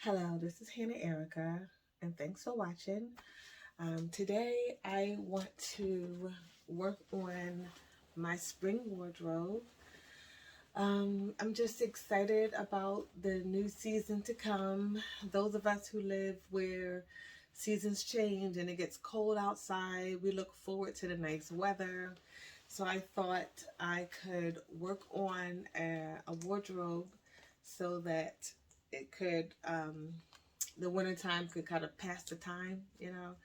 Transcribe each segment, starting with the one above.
Hello, this is Hannah Erica, and thanks for watching. Today I want to work on my spring wardrobe. I'm just excited about the new season to come. Those of us who live where seasons change and it gets cold outside, we look forward to the nice weather. So I thought I could work on a wardrobe so that it could the wintertime could kind of pass the time, you know.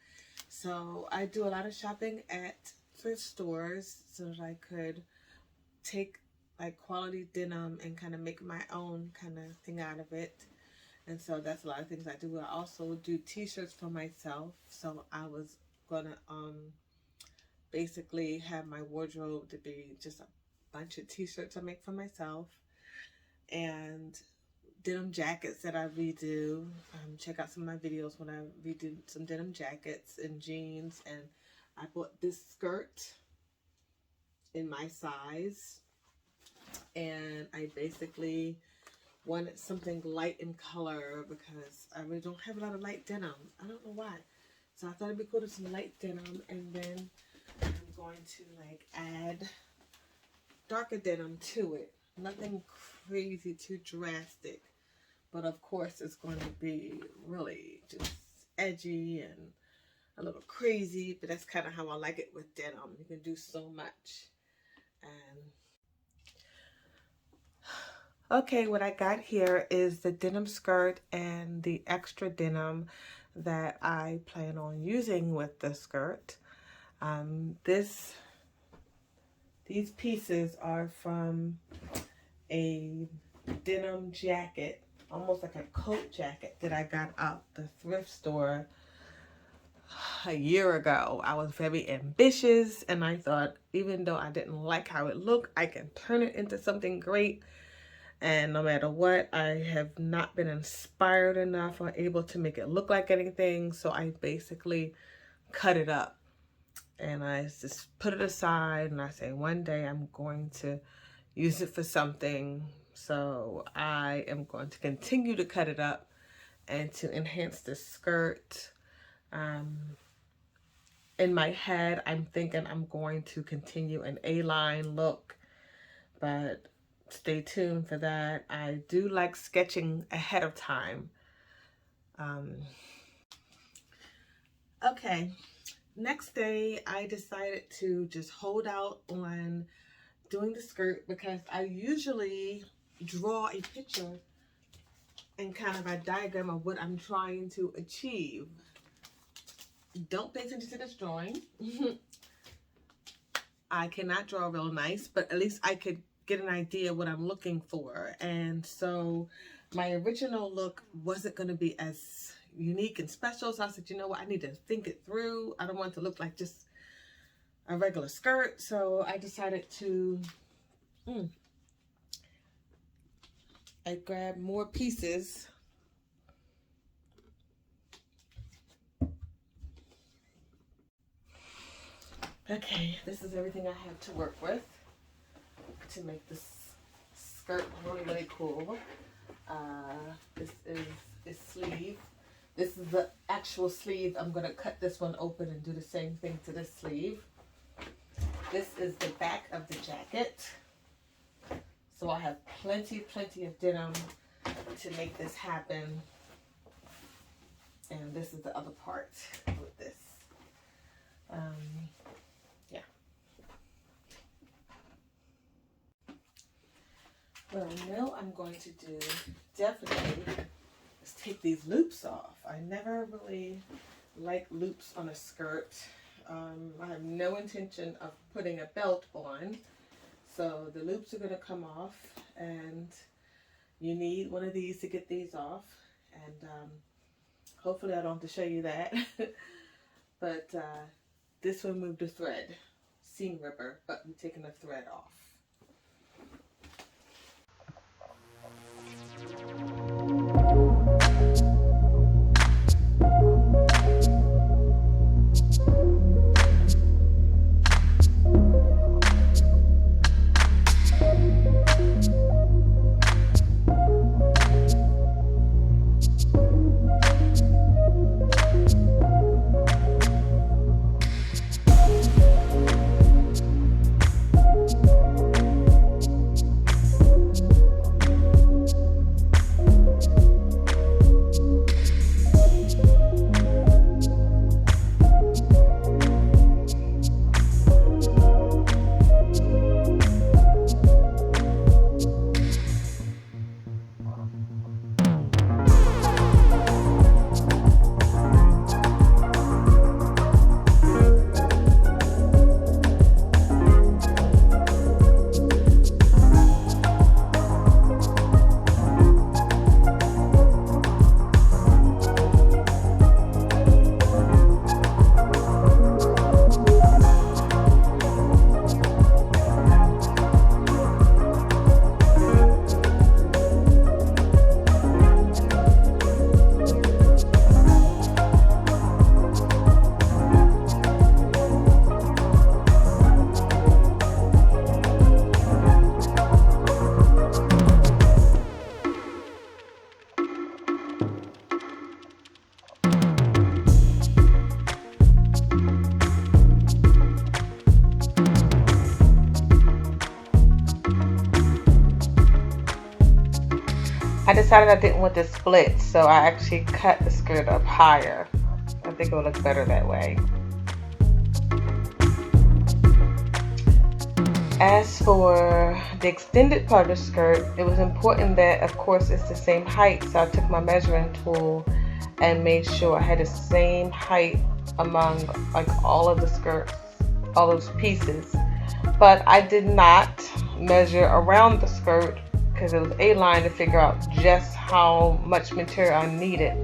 So I do a lot of shopping at thrift stores so that I could take like quality denim and kind of make my own kind of thing out of it. And so that's a lot of things I do. I also do t-shirts for myself. So I was gonna basically have my wardrobe to be just a bunch of t-shirts I make for myself and denim jackets that I redo. Check out some of my videos when I redo some denim jackets and jeans. And I bought this skirt in my size, and I basically wanted something light in color because I really don't have a lot of light denim. I don't know why. So I thought it'd be cool to some light denim, and then I'm going to like add darker denim to it. Nothing crazy too drastic, but of course it's going to be really just edgy and a little crazy, but that's kind of how I like it with denim. You can do so much. And okay, what I got here is the denim skirt and the extra denim that I plan on using with the skirt. These pieces are from a denim jacket, almost like a coat jacket that I got out the thrift store a year ago. I was very ambitious and I thought even though I didn't like how it looked, I can turn it into something great. And no matter what, I have not been inspired enough or able to make it look like anything. So I basically cut it up and I just put it aside and I say one day I'm going to use it for something. So I am going to continue to cut it up and to enhance the skirt. In my head, I'm thinking I'm going to continue an A-line look, but stay tuned for that. I do like sketching ahead of time. Okay, next day I decided to just hold out on doing the skirt because I usually draw a picture and kind of a diagram of what I'm trying to achieve. Don't pay attention to this drawing. I cannot draw real nice, but at least I could get an idea what I'm looking for. And so my original look wasn't going to be as unique and special. So I said, you know what? I need to think it through. I don't want it to look like just a regular skirt. So I decided to, I grabbed more pieces. Okay, this is everything I have to work with to make this skirt really cool. This is its sleeve. This is the actual sleeve. I'm going to cut this one open and do the same thing to this sleeve. This is the back of the jacket. So I have plenty of denim to make this happen. And this is the other part with this. Yeah. What I know I'm going to do definitely is take these loops off. I never really like loops on a skirt. I have no intention of putting a belt on. So the loops are going to come off and you need one of these to get these off. And hopefully I don't have to show you that. But this will remove the thread. Seam ripper, but we're taking the thread off. I decided I didn't want the split, so I actually cut the skirt up higher. I think it will look better that way. As for the extended part of the skirt, it was important that, of course, it's the same height. So I took my measuring tool and made sure I had the same height among like all of the skirts, all those pieces. But I did not measure around the skirt because it was A-line to figure out just how much material I needed.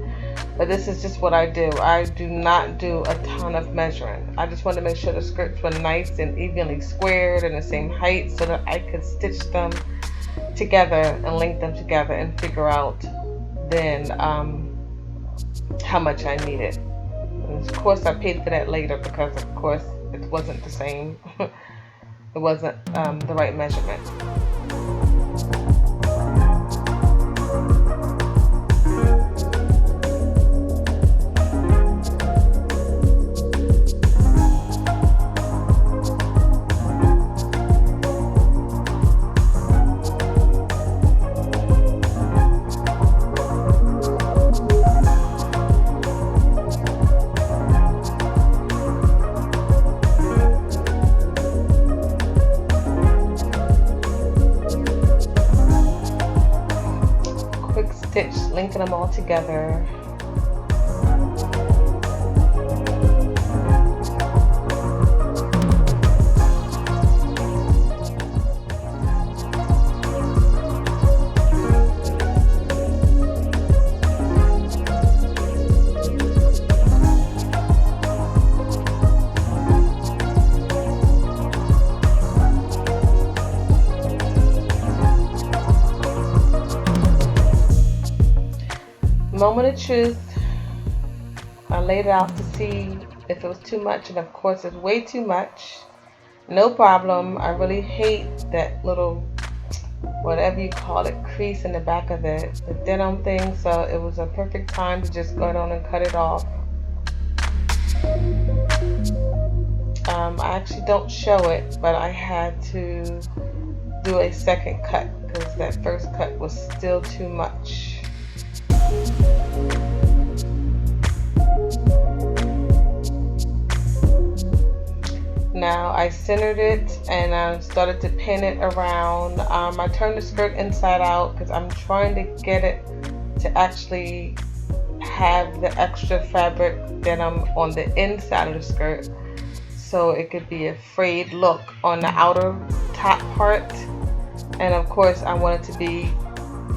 But this is just what I do. I do not do a ton of measuring. I just wanted to make sure the skirts were nice and evenly squared and the same height so that I could stitch them together and link them together and figure out then how much I needed. And of course, I paid for that later because, of course, it wasn't the same. It wasn't the right measurement. Stitch, linking them all together. Moment of truth. I laid it out to see if it was too much, and of course it's way too much. No problem. I really hate that little, whatever you call it, crease in the back of the denim thing, so it was a perfect time to just go on and cut it off. I actually don't show it, but I had to do a second cut because that first cut was still too much. Now I centered it and I started to pin it around. I turned the skirt inside out because I'm trying to get it to actually have the extra fabric denim on the inside of the skirt, so it could be a frayed look on the outer top part, and of course I want it to be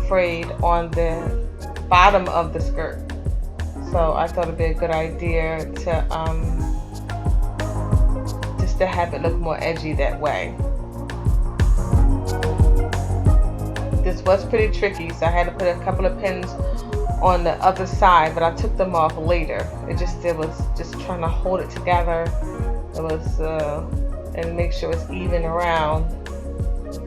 frayed on the bottom of the skirt. So I thought it'd be a good idea to just to have it look more edgy that way. This was pretty tricky, so I had to put a couple of pins on the other side, but I took them off later. It was just trying to hold it together. It was and make sure it's even around.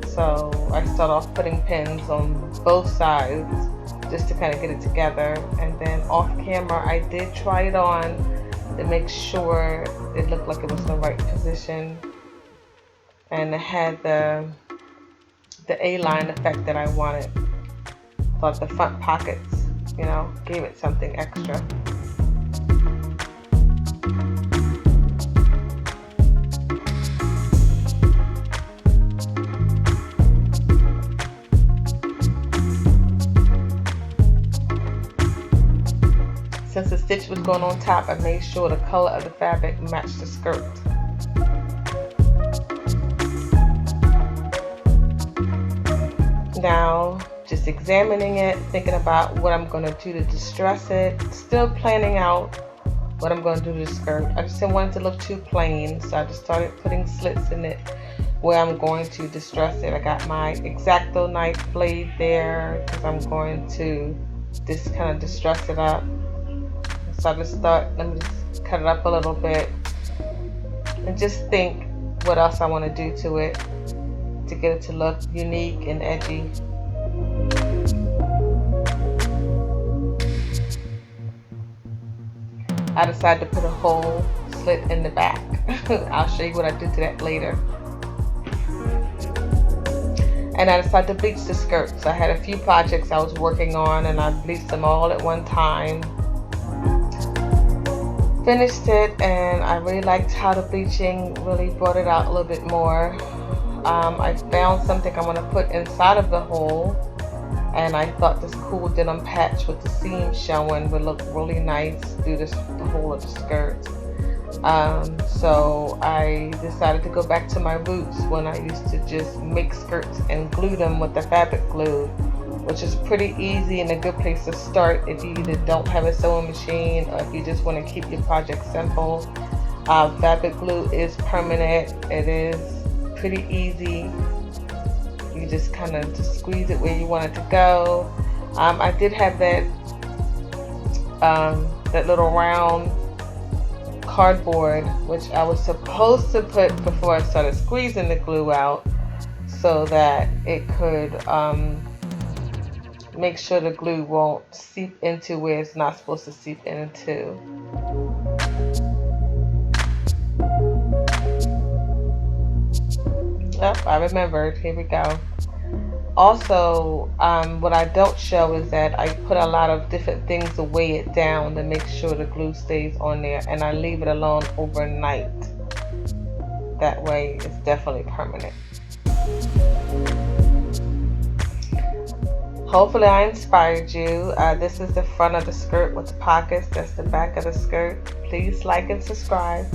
So I start off putting pins on both sides just to kind of get it together, and then off camera I did try it on to make sure it looked like it was in the right position and it had the A-line effect that I wanted. Thought the front pockets, gave it something extra. Since the stitch was going on top, I made sure the color of the fabric matched the skirt. Now, just examining it, thinking about what I'm going to do to distress it, still planning out what I'm going to do to the skirt. I just didn't want it to look too plain, so I just started putting slits in it where I'm going to distress it. I got my X-Acto knife blade there because I'm going to just kind of distress it up. So I just thought, let me just cut it up a little bit and just think what else I want to do to it to get it to look unique and edgy. I decided to put a whole slit in the back. I'll show you what I did to that later. and I decided to bleach the skirts. I had a few projects I was working on, and I bleached them all at one time. Finished it, and I really liked how the bleaching really brought it out a little bit more. I found something I want to put inside of the hole, and I thought this cool denim patch with the seam showing would look really nice through the whole of the skirt. So I decided to go back to my roots when I used to just make skirts and glue them with the fabric glue, which is pretty easy and a good place to start if you either don't have a sewing machine or if you just want to keep your project simple. Fabric glue is permanent. It is pretty easy. You just kind of just squeeze it where you want it to go. I did have that that little round cardboard, which I was supposed to put before I started squeezing the glue out, so that it could make sure the glue won't seep into where it's not supposed to seep into. Oh, I remembered. Here we go. Also, what I don't show is that I put a lot of different things to weigh it down to make sure the glue stays on there, and I leave it alone overnight. That way it's definitely permanent. Hopefully I inspired you. This is the front of the skirt with the pockets. That's the back of the skirt. Please like and subscribe.